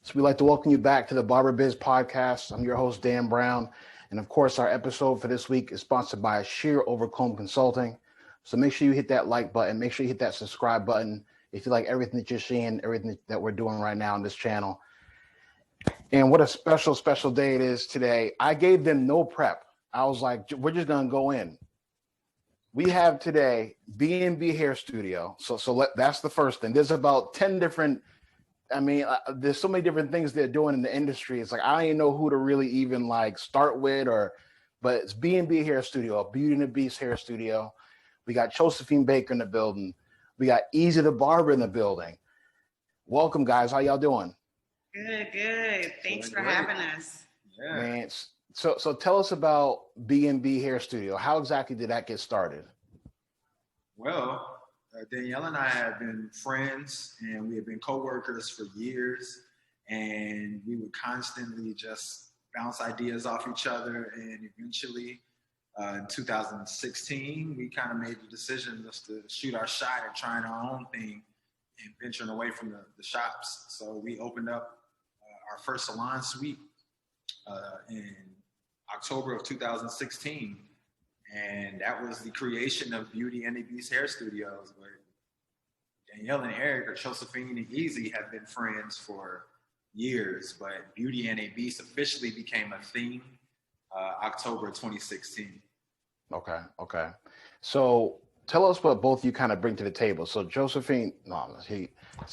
So we'd like to welcome you back to the Barber Biz Podcast. I'm your host, Dan Brown. And of course, our episode for this week is sponsored by soc.consulting. So make sure you hit that like button. Make sure you hit that subscribe button if you like everything that you're seeing, everything that we're doing right now on this channel. And what a special, special day it is today. I gave them no prep. I was like, we're just going to go in. We have today B&B Hair Studio. That's the first thing. There's about 10 different, there's so many different things they're doing in the industry. It's like, I don't even know who to really even start with but it's B&B Hair Studio, a Beauty and the Beast hair studio. We got Josephine Baker in the building. We got Easy the Barber in the building. Welcome, guys. How y'all doing? Good. Thanks for having us. Yeah. Man, so tell us about B&B Hair Studio. How exactly did that get started? Well, Danielle and I have been friends and we have been co-workers for years, and we would constantly just bounce ideas off each other. And eventually in 2016, we kind of made the decision just to shoot our shot at trying our own thing and venturing away from the shops. So we opened up our first salon suite in October of 2016. And that was the creation of Beauty and the Beast Hair Studios, where Danielle and Eric, or Josephine and Easy, have been friends for years, but Beauty and a Beast officially became a thing October 2016. Okay. So tell us what both you kind of bring to the table. So Josephine, now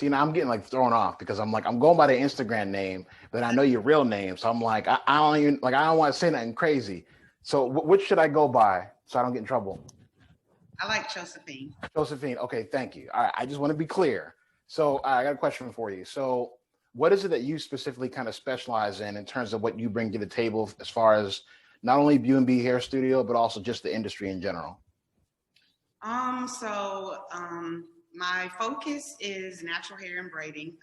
I'm getting thrown off because I'm going by the Instagram name, but I know your real name. So I'm like, I don't want to say nothing crazy. So which should I go by so I don't get in trouble? I like Josephine. Josephine. Okay. Thank you. All right. I just want to be clear. So I got a question for you. So what is it that you specifically kind of specialize in terms of what you bring to the table as far as not only B&B Hair Studio, but also just the industry in general? My focus is natural hair and braiding.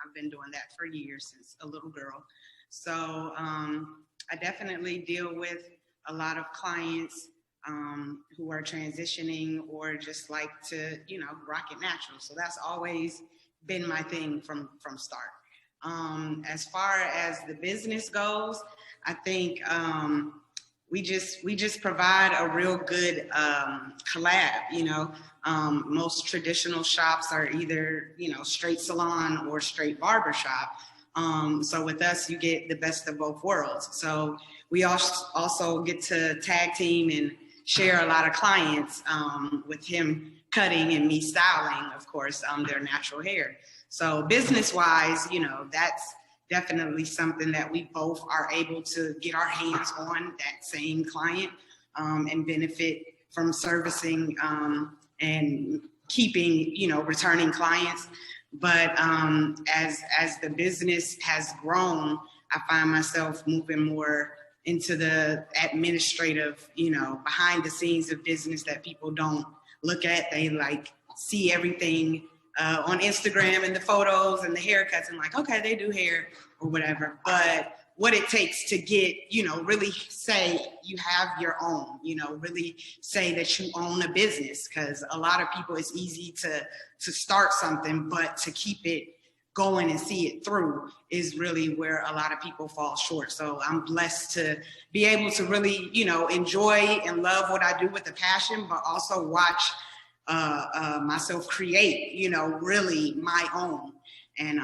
I've been doing that for years, since a little girl. So I definitely deal with a lot of clients who are transitioning or just like to, rock it natural. So that's always been my thing from start. As far as the business goes, I think we just provide a real good collab. Most traditional shops are either, straight salon or straight barber shop. So with us, you get the best of both worlds. So we also get to tag team and share a lot of clients with him cutting and me styling, of course, their natural hair. So business-wise, that's definitely something that we both are able to get our hands on, that same client, and benefit from servicing and keeping, returning clients. But as the business has grown, I find myself moving more into the administrative, behind the scenes of business that people don't look at. They see everything on Instagram and the photos and the haircuts and okay, they do hair or whatever. But what it takes to get, really say you have your own, really say that you own a business, because a lot of people, it's easy to start something, but to keep it going and see it through is really where a lot of people fall short. So I'm blessed to be able to really, enjoy and love what I do with a passion, but also watch myself create, really my own. And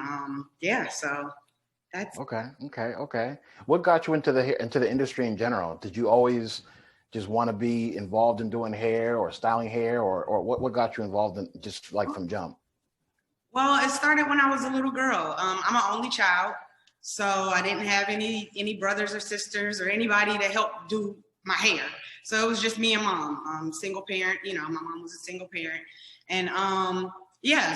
so that's okay. What got you into the industry in general? Did you always just want to be involved in doing hair or styling hair, or what got you involved in just from jump? Well, it started when I was a little girl. I'm an only child, so I didn't have any brothers or sisters or anybody to help do my hair. So it was just me and mom, single parent. My mom was a single parent. And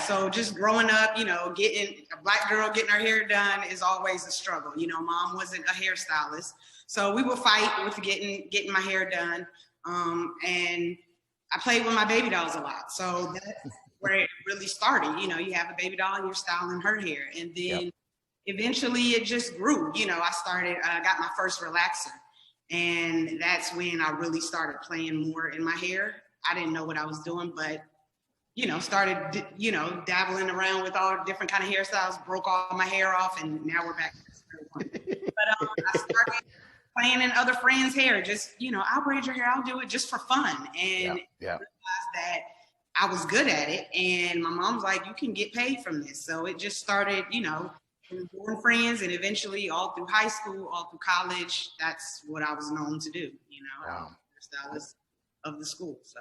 so just growing up, getting a Black girl getting her hair done is always a struggle. Mom wasn't a hairstylist. So we would fight with getting my hair done. And I played with my baby dolls a lot. So that's where it really started. You have a baby doll and you're styling her hair. And then eventually it just grew. I got my first relaxer. And that's when I really started playing more in my hair. I didn't know what I was doing, but started, dabbling around with all different kind of hairstyles, broke all my hair off, and now we're back to square one. But I started playing in other friends' hair, just, I'll braid your hair, I'll do it just for fun. And realized that I was good at it. And my mom's like, you can get paid from this. So it just started, from born friends, and eventually all through high school, all through college, that's what I was known to do, stylist of the school. So.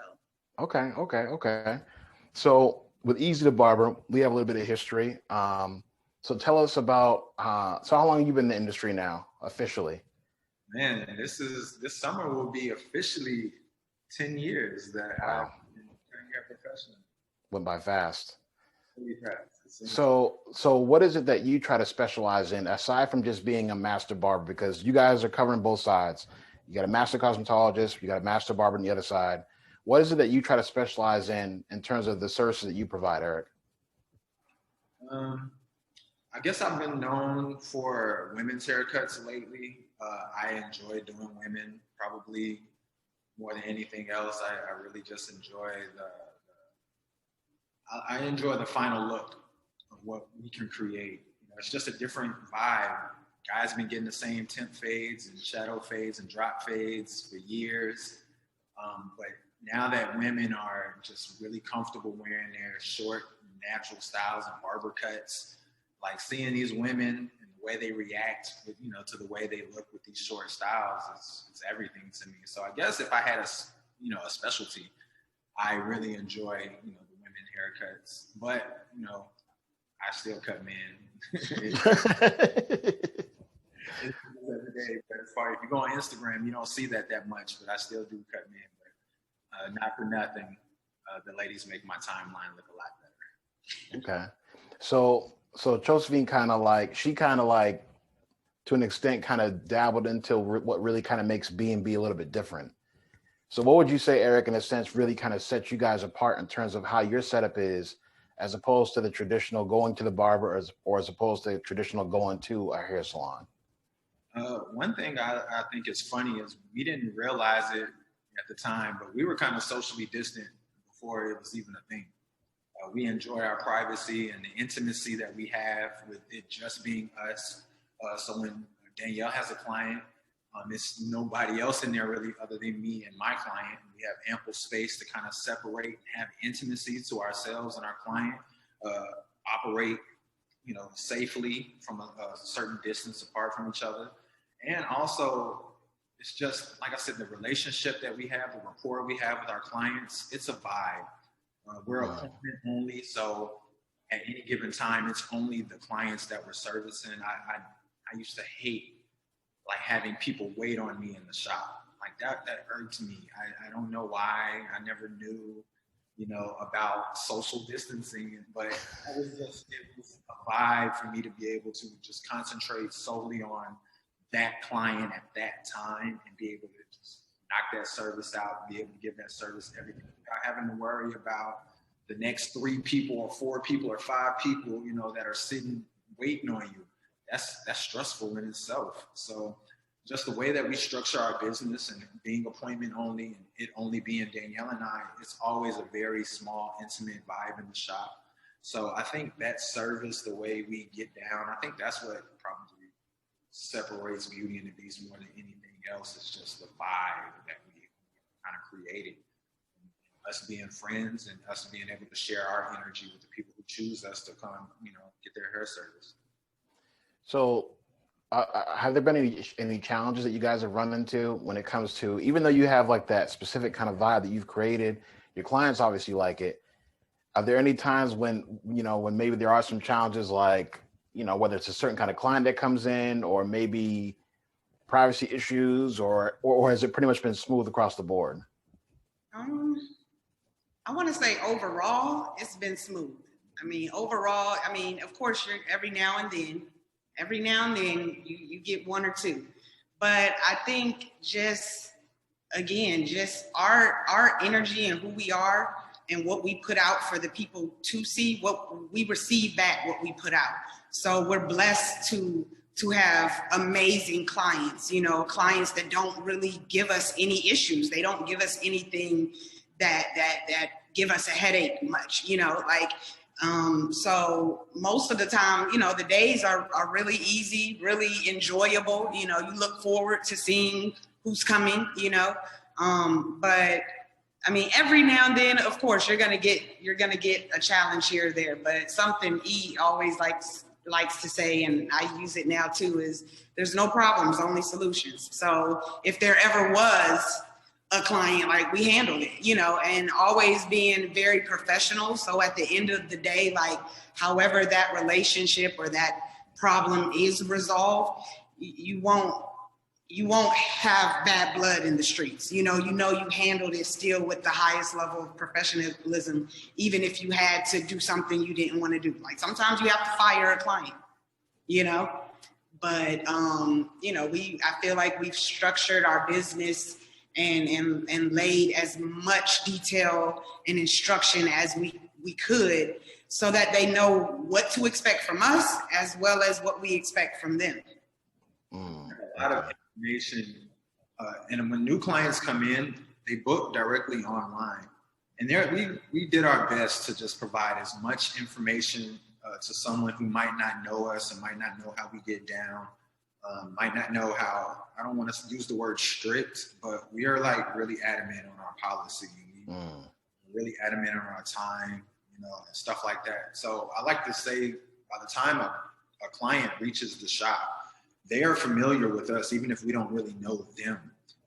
Okay. So with Easy the Barber, we have a little bit of history. So tell us about, so how long have you been in the industry now, officially? Man, this summer will be officially 10 years that I've been doing hair professionally. Went by fast. Really fast. So what is it that you try to specialize in, aside from just being a master barber? Because you guys are covering both sides. You got a master cosmetologist, you got a master barber on the other side. What is it that you try to specialize in terms of the services that you provide, Eric? I guess I've been known for women's haircuts lately. I enjoy doing women probably more than anything else. I really just enjoy I enjoy the final look of what we can create. It's just a different vibe. Guys been getting the same tint fades and shadow fades and drop fades for years. But now that women are just really comfortable wearing their short, natural styles and barber cuts, like seeing these women and the way they react, to the way they look with these short styles, it's everything to me. So I guess if I had a specialty, I really enjoy, the women haircuts. But, I still cut men. Every day, but as far as if you go on Instagram, you don't see that much, but I still do cut men. But not for nothing, the ladies make my timeline look a lot better. Okay, so Josephine kind of like to an extent kind of dabbled into what really kind of makes B&B a little bit different. So what would you say, Eric, in a sense, really kind of sets you guys apart in terms of how your setup is, as opposed to the traditional going to the barber, or as opposed to traditional going to a hair salon? One thing I think is funny is we didn't realize it at the time, but we were kind of socially distant before it was even a thing. We enjoy our privacy and the intimacy that we have with it just being us. So when Danielle has a client, it's nobody else in there really other than me and my client. We have ample space to kind of separate and have intimacy to ourselves and our client, operate, safely from a certain distance apart from each other. And also, it's just, like I said, the relationship that we have, the rapport we have with our clients, it's a vibe. We're appointment only, so at any given time, it's only the clients that we're servicing. I used to hate having people wait on me in the shop. That irked me. I don't know why. I never knew, about social distancing, but it was a vibe for me to be able to just concentrate solely on that client at that time and be able to just knock that service out, be able to give that service everything without having to worry about the next 3 people or 4 people or 5 people, that are sitting waiting on you. That's stressful in itself. So just the way that we structure our business and being appointment only and it only being Danielle and I, it's always a very small, intimate vibe in the shop. So I think that service, the way we get down, I think that's what probably separates Beauty and the Beast more than anything else. It's just the vibe that we kind of created. Us being friends and us being able to share our energy with the people who choose us to come, get their hair service. So have there been any challenges that you guys have run into when it comes to, even though you have that specific kind of vibe that you've created, your clients obviously like it. Are there any times when maybe there are some challenges, whether it's a certain kind of client that comes in, or maybe privacy issues, or has it pretty much been smooth across the board? I want to say overall, it's been smooth. Overall, of course, every now and then you get 1 or 2. But I think just our energy and who we are and what we put out for the people to see, what we receive back, what we put out. So we're blessed to have amazing clients, clients that don't really give us any issues. They don't give us anything that give us a headache much, so most of the time, the days are really easy, really enjoyable. You look forward to seeing who's coming, but I mean, every now and then, of course, you're gonna get a challenge here or there. But something E always likes to say, and I use it now too, is there's no problems, only solutions. So if there ever was a client, like, we handled it, and always being very professional. So at the end of the day, like, however that relationship or that problem is resolved, you won't have bad blood in the streets. You handled it still with the highest level of professionalism, even if you had to do something you didn't want to do. Like, sometimes you have to fire a client, but I feel like we've structured our business and laid as much detail and instruction as we could, so that they know what to expect from us as well as what we expect from them. A lot of information, and when new clients come in, they book directly online. And we did our best to just provide as much information to someone who might not know us and might not know how we get down, might not know how, I don't want to use the word strict, but we are like really adamant on our policy. We're really adamant on our time, and stuff like that. So I like to say, by the time a client reaches the shop, they are familiar with us, even if we don't really know them.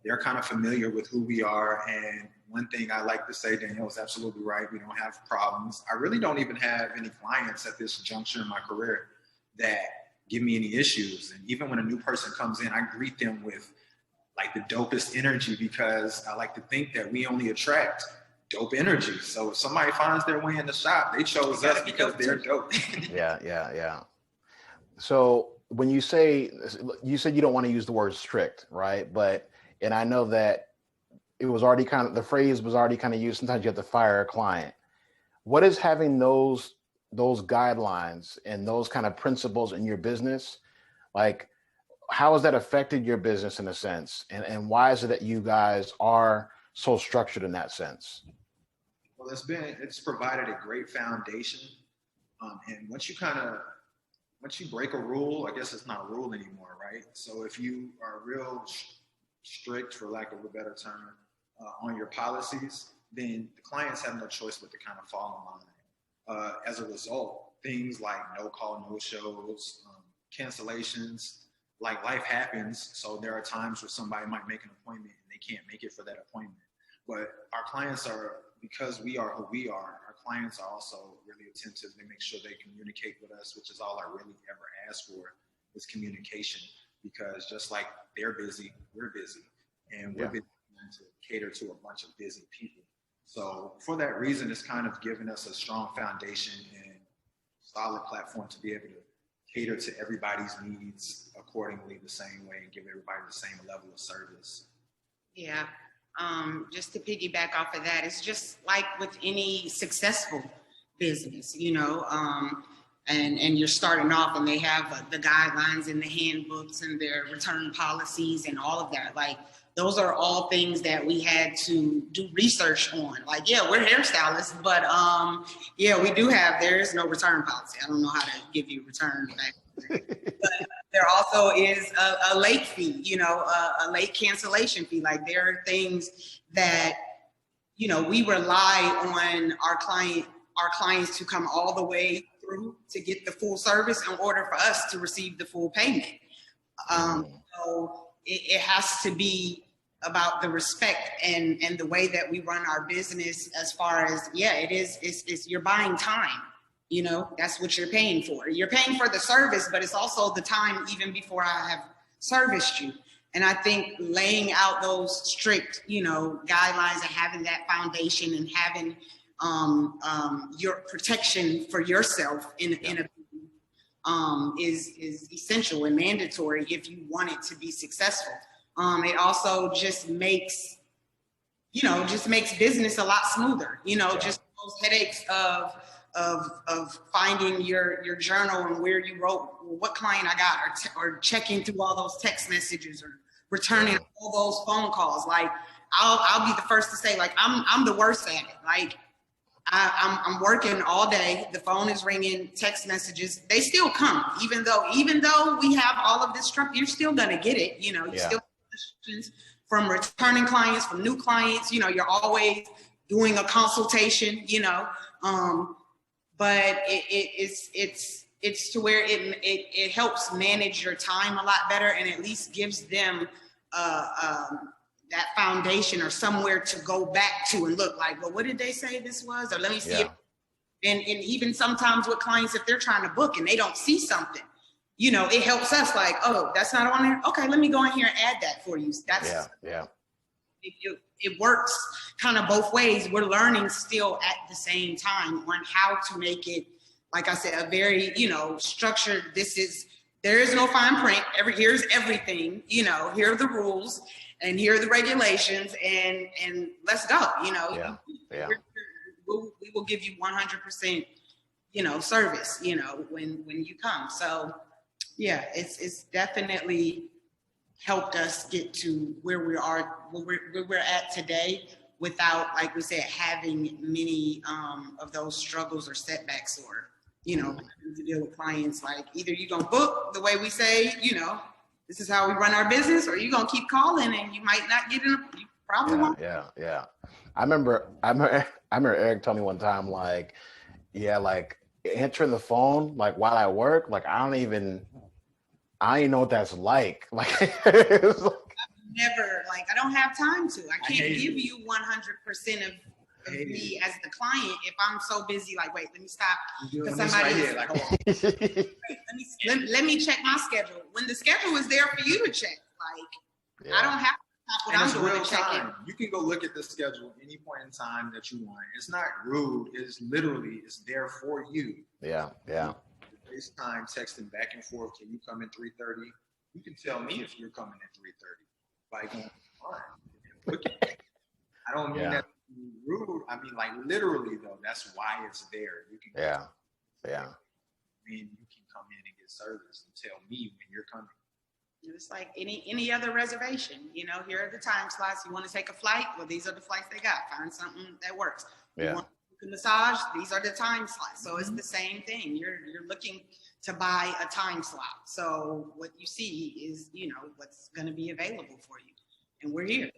They're kind of familiar with who we are. And one thing I like to say, Danielle is absolutely right. We don't have problems. I really don't even have any clients at this juncture in my career that give me any issues. And even when a new person comes in, I greet them with like the dopest energy, because I like to think that we only attract dope energy. So if somebody finds their way in the shop, they chose us because they're dope. Yeah. So when you said you don't want to use the word strict, right? And I know that it was already the phrase was already kind of used. Sometimes you have to fire a client. What is having those guidelines and those kind of principles in your business? Like, how has that affected your business in a sense? And why is it that you guys are so structured in that sense? Well, it's provided a great foundation. And once you break a rule, I guess it's not a rule anymore, right? So if you are real strict, for lack of a better term, on your policies, then the clients have no choice but to kind of fall in line. As a result, things like no call, no shows, cancellations, like, life happens. So there are times where somebody might make an appointment and they can't make it for that appointment. But our clients because we are who we are, our clients are also really attentive. They make sure they communicate with us, which is all I really ever ask for, is communication. Because just like they're busy, we're busy. And we're busy to cater to a bunch of busy people. So for that reason, it's kind of given us a strong foundation and solid platform to be able to cater to everybody's needs accordingly the same way and give everybody the same level of service. Yeah. Just to piggyback off of that, it's just like with any successful business, and you're starting off and they have the guidelines and the handbooks and their return policies and all of that. Like, those are all things that we had to do research on. Like, yeah, we're hairstylists, but there is no return policy. I don't know how to give you return back. But there also is a late fee, a late cancellation fee. Like, there are things that, we rely on our clients to come all the way through to get the full service in order for us to receive the full payment. So it has to be about the respect and the way that we run our business, as far as, it's you're buying time. That's what you're paying for. You're paying for the service, but it's also the time even before I have serviced you. And I think laying out those strict, guidelines and having that foundation and having your protection for yourself in a is essential and mandatory if you want it to be successful. It also just makes business a lot smoother. Just those headaches of finding your journal and where you wrote what client I got, or checking through all those text messages, or returning all those phone calls. Like, I'll be the first to say, like, I'm the worst at it. Like, I'm working all day. The phone is ringing, text messages. They still come, even though we have all of this stuff. You're still gonna get it. You know, you still get questions from returning clients, from new clients. You know, you're always doing a consultation. You know, but it's to where it helps manage your time a lot better, and at least gives them that foundation or somewhere to go back to and look like, well, what did they say this was? Or let me see it. And even sometimes with clients, if they're trying to book and they don't see something, you know, it helps us like, oh, that's not on there. Okay, let me go in here and add that for you. That's it works kind of both ways. We're learning still at the same time on how to make it, like I said, a very, you know, structured. There is no fine print. Here's everything, you know, here are the rules. And here are the regulations, and let's go. You know, we will give you 100%, you know, service. You know, when you come. So, yeah, it's definitely helped us get to where we're at today, without, like we said, having many of those struggles or setbacks, or, you know, to deal with clients like, either you're gonna book the way we say, you know, this is how we run our business, or you're gonna keep calling and you might not get in. You probably won't. Yeah. I remember Eric told me one time, like, like answering the phone, like while I work, like I don't even know what that's like. Like, it's like I don't have time to. I can't give you 100% of me as the client if I'm so busy. Like, wait, let me stop, because somebody is like, let me check my schedule. When the schedule is there for you to check, like, I don't have to stop what I'm doing to check it. You can go look at the schedule any point in time that you want. It's not rude. It's literally, it's there for you. Yeah. FaceTime, texting back and forth. Can you come at 3:30? You can tell me if you're coming at 3:30. Like, fine. I don't mean that rude. I mean, like, literally though, that's why it's there. You can I mean, you can come in and get service and tell me when you're coming. It's like any other reservation. You know, here are the time slots. You want to take a flight? Well, these are the flights they got. Find something that works. You want to massage? These are the time slots. So it's the same thing. You're looking to buy a time slot. So what you see is, you know, what's going to be available for you, and we're here.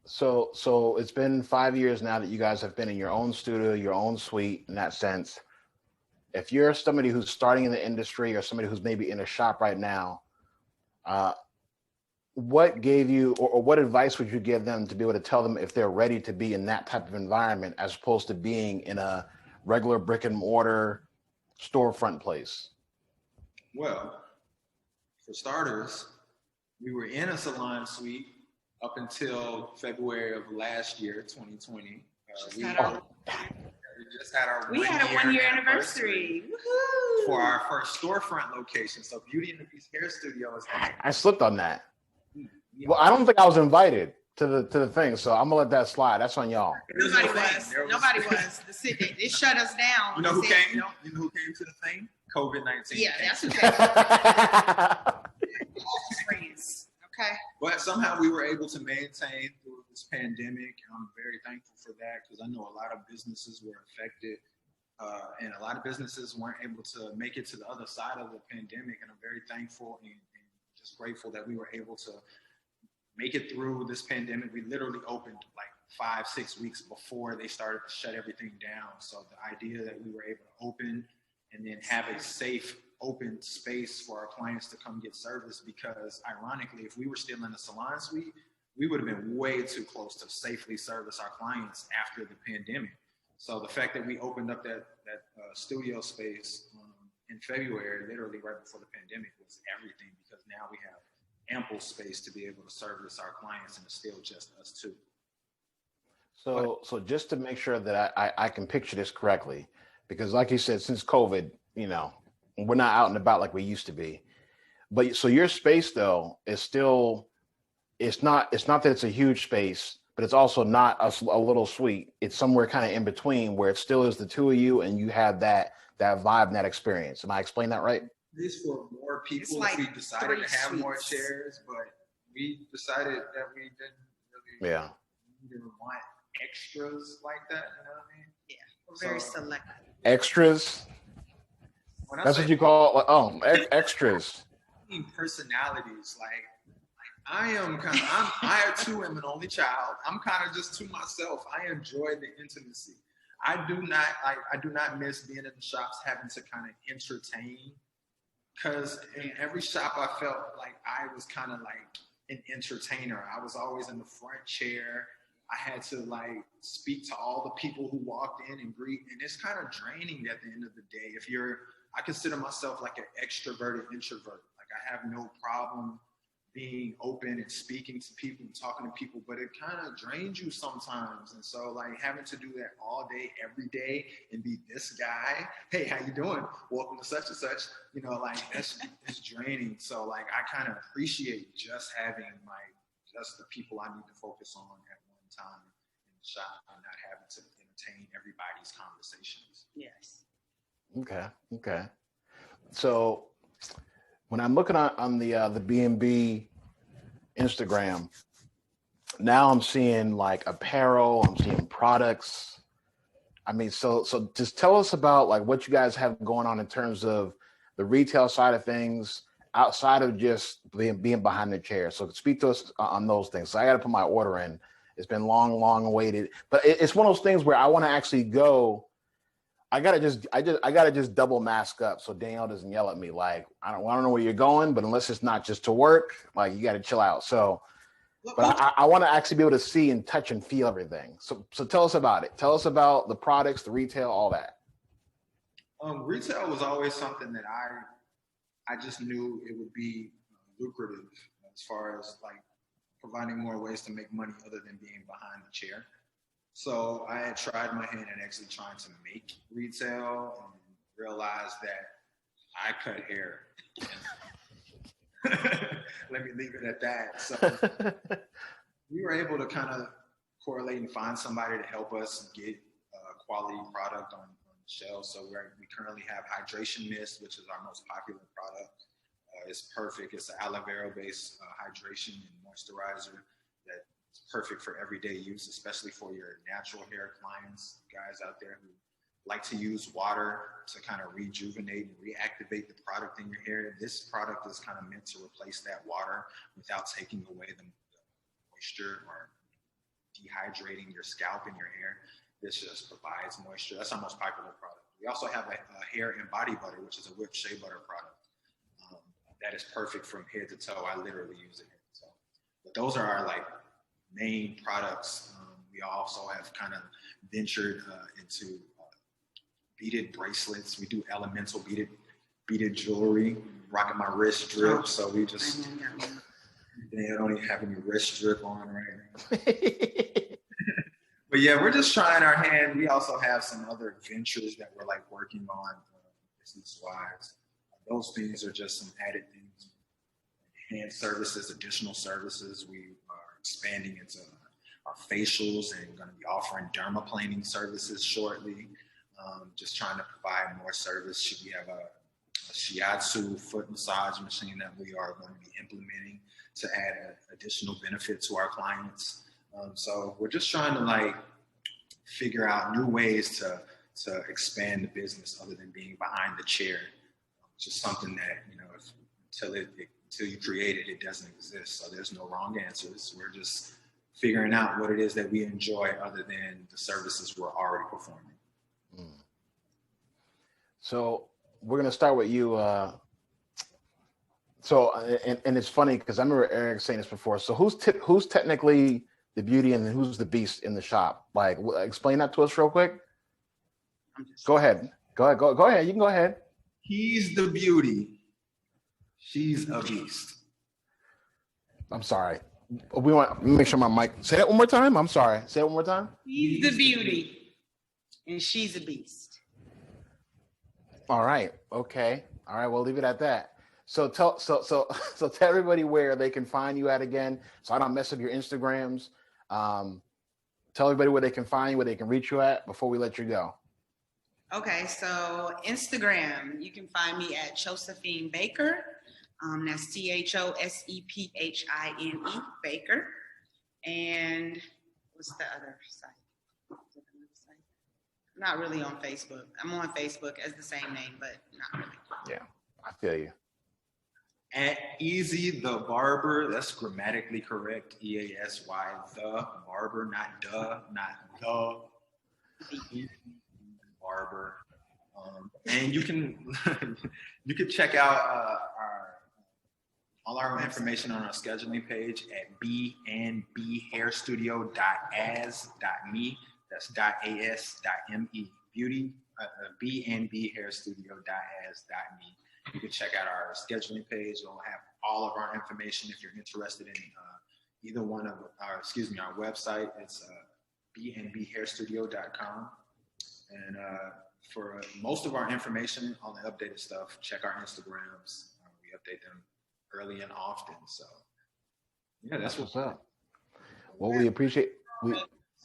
So it's been 5 years now that you guys have been in your own studio, your own suite. In that sense, if you're somebody who's starting in the industry, or somebody who's maybe in a shop right now, what gave you, or what advice would you give them to be able to tell them if they're ready to be in that type of environment, as opposed to being in a regular brick and mortar storefront place? Well, for starters, we were in a salon suite up until February of last year, 2020. We just had our we had a 1 year anniversary. Woohoo! For our first storefront location. So Beauty and the Beast Hair Studio is. I slipped on that. Well, I don't think I was invited to the thing, so I'm gonna let that slide. That's on y'all. Nobody was. The city, it shut us down. You know who came? You know who came to the thing? COVID-19. Yeah, that's who came. Friends. Okay. But somehow we were able to maintain through this pandemic. I'm very thankful for that, because I know a lot of businesses were affected, and a lot of businesses weren't able to make it to the other side of the pandemic. And I'm very thankful and just grateful that we were able to make it through this pandemic. We literally opened like 5-6 weeks before they started to shut everything down. So the idea that we were able to open and then have a safe, open space for our clients to come get service, because ironically, if we were still in a salon suite, we would have been way too close to safely service our clients after the pandemic. So the fact that we opened up that studio space in February, literally right before the pandemic, was everything, because now we have ample space to be able to service our clients, and it's still just us two. So just to make sure that I can picture this correctly, because like you said, since COVID, you know, we're not out and about like we used to be. But so your space though is still, it's not that it's a huge space, but it's also not a little suite. It's somewhere kind of in between, where it still is the two of you and you have that vibe and that experience. Am I explaining that right? This for more people, like if we decided to have more suites. chairs, but we decided that we didn't really we didn't want extras like that, you know what I mean? Yeah. We're very selective. Extras. That's what you call extras. Personalities. Like I too am an only child. I'm kind of just to myself. I enjoy the intimacy. I do not miss being in the shops having to kind of entertain. Because in every shop I felt like I was kind of like an entertainer. I was always in the front chair. I had to like speak to all the people who walked in and greet. And it's kind of draining at the end of the day. I consider myself like an extroverted introvert. Like I have no problem being open and speaking to people and talking to people, but it kind of drains you sometimes. And so like having to do that all day, every day and be this guy, hey, how you doing? Welcome to such and such, like it's draining. So like I kind of appreciate just having just the people I need to focus on at one time in the shop and not having to entertain everybody's conversations. Yes. Okay. So when I'm looking on the B&B Instagram, now I'm seeing like apparel, I'm seeing products. I mean, so just tell us about like what you guys have going on in terms of the retail side of things outside of just being behind the chair. So speak to us on those things. So I got to put my order in. It's been long awaited, but it's one of those things where I want to actually go. I gotta just double mask up so Danielle doesn't yell at me like I don't know where you're going, but unless it's not just to work, like you got to chill out. So, but I want to actually be able to see and touch and feel everything. So tell us about it. Tell us about the products, the retail, all that. Retail was always something that I just knew it would be lucrative as far as like providing more ways to make money other than being behind the chair. So I had tried my hand at actually trying to make retail and realized that I cut hair. Let me leave it at that. So we were able to kind of correlate and find somebody to help us get quality product on the shelves. So we currently have hydration mist, which is our most popular product. It's perfect. It's an aloe vera based hydration and moisturizer that it's perfect for everyday use, especially for your natural hair clients, guys out there who like to use water to kind of rejuvenate and reactivate the product in your hair. This product is kind of meant to replace that water without taking away the moisture or dehydrating your scalp and your hair. This just provides moisture. That's our most popular product. We also have a hair and body butter, which is a whipped shea butter product. That is perfect from head to toe. I literally use it head to toe. But those are our like main products. We also have kind of ventured into beaded bracelets. We do elemental beaded jewelry. Rocking my wrist drip, so we just they don't even have any wrist drip on right now. But yeah, we're just trying our hand. We also have some other ventures that we're like working on business wise. Those things are just some added things. Hand services, additional services. We are expanding into our facials and going to be offering dermaplaning services shortly. Just trying to provide more service. We have a shiatsu foot massage machine that we are going to be implementing to add additional benefit to our clients. So we're just trying to like figure out new ways to expand the business other than being behind the chair. Just something that, until you create it, it doesn't exist. So there's no wrong answers. We're just figuring out what it is that we enjoy other than the services we're already performing. So we're going to start with you. And it's funny because I remember Eric saying this before. So who's technically the beauty and who's the beast in the shop? Like, explain that to us real quick. Go ahead. Go ahead. You can go ahead. He's the beauty. She's a beast. I'm sorry. We want to make sure my mic. Say that one more time. I'm sorry. Say it one more time. He's the beauty, and she's a beast. All right. Okay. All right. We'll leave it at that. So tell everybody where they can find you at again, so I don't mess up your Instagrams. Tell everybody where they can find you, where they can reach you at before we let you go. Okay, so Instagram, you can find me at Chosephine Baker. That's CHOSEPHINE Baker. And what's the other site? Not really on Facebook. I'm on Facebook as the same name, but not really. Yeah, I feel you. At Easy the Barber, that's grammatically correct. EASY, the Barber, not the Barber. And you can you can check out all our information on our scheduling page at bandbhairstudio.as.me. That's .as.me. Beauty, bandbhairstudio.as.me. You can check out our scheduling page. It'll have all of our information if you're interested in either one of our website. It's bandbhairstudio.com. And for most of our information on the updated stuff, check our Instagrams. We update them early and often. So, yeah, that's what's up. Well, we appreciate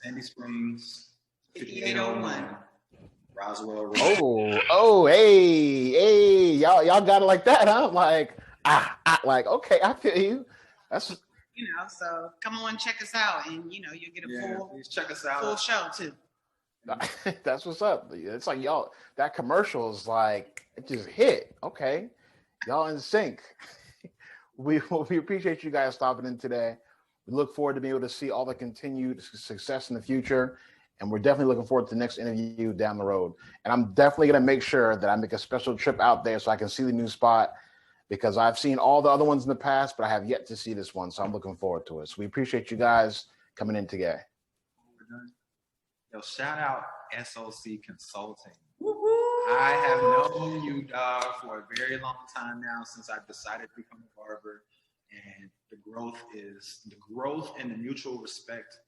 Sandy Springs, 5801, Roswell Road. Hey, y'all got it like that, huh? Like, like, okay, I feel you. That's so come on, check us out, and you'll get a check us out. Full show too. That's what's up. It's like y'all, that commercial is like, it just hit. Okay, y'all in sync. We appreciate you guys stopping in today. We look forward to being able to see all the continued success in the future. And we're definitely looking forward to the next interview down the road. And I'm definitely going to make sure that I make a special trip out there so I can see the new spot, because I've seen all the other ones in the past, but I have yet to see this one. So I'm looking forward to it. So we appreciate you guys coming in today. Yo, shout out SOC Consulting. I have known you, dog, for a very long time now, since I decided to become a barber. And the growth and the mutual respect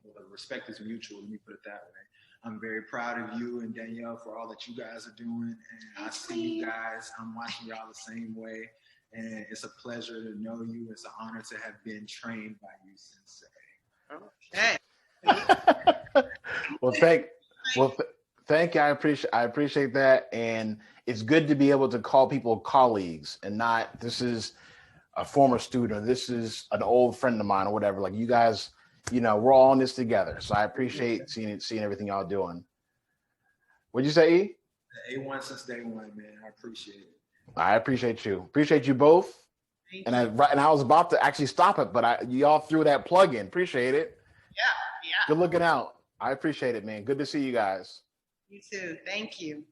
the respect is mutual. Let me put it that way. I'm very proud of you and Danielle for all that you guys are doing. And I see you guys. I'm watching y'all the same way. And it's a pleasure to know you. It's an honor to have been trained by you, Sensei. Okay. Thank you. I appreciate that. And it's good to be able to call people colleagues and not, this is a former student, this is an old friend of mine or whatever. Like, you guys, we're all in this together. So I appreciate seeing everything y'all doing. What'd you say, E? A1 since day one, man. I appreciate it. I appreciate you. Appreciate you both. And I was about to actually stop it, but y'all threw that plug in. Appreciate it. Yeah. Good looking out. I appreciate it, man. Good to see you guys. You too. Thank you.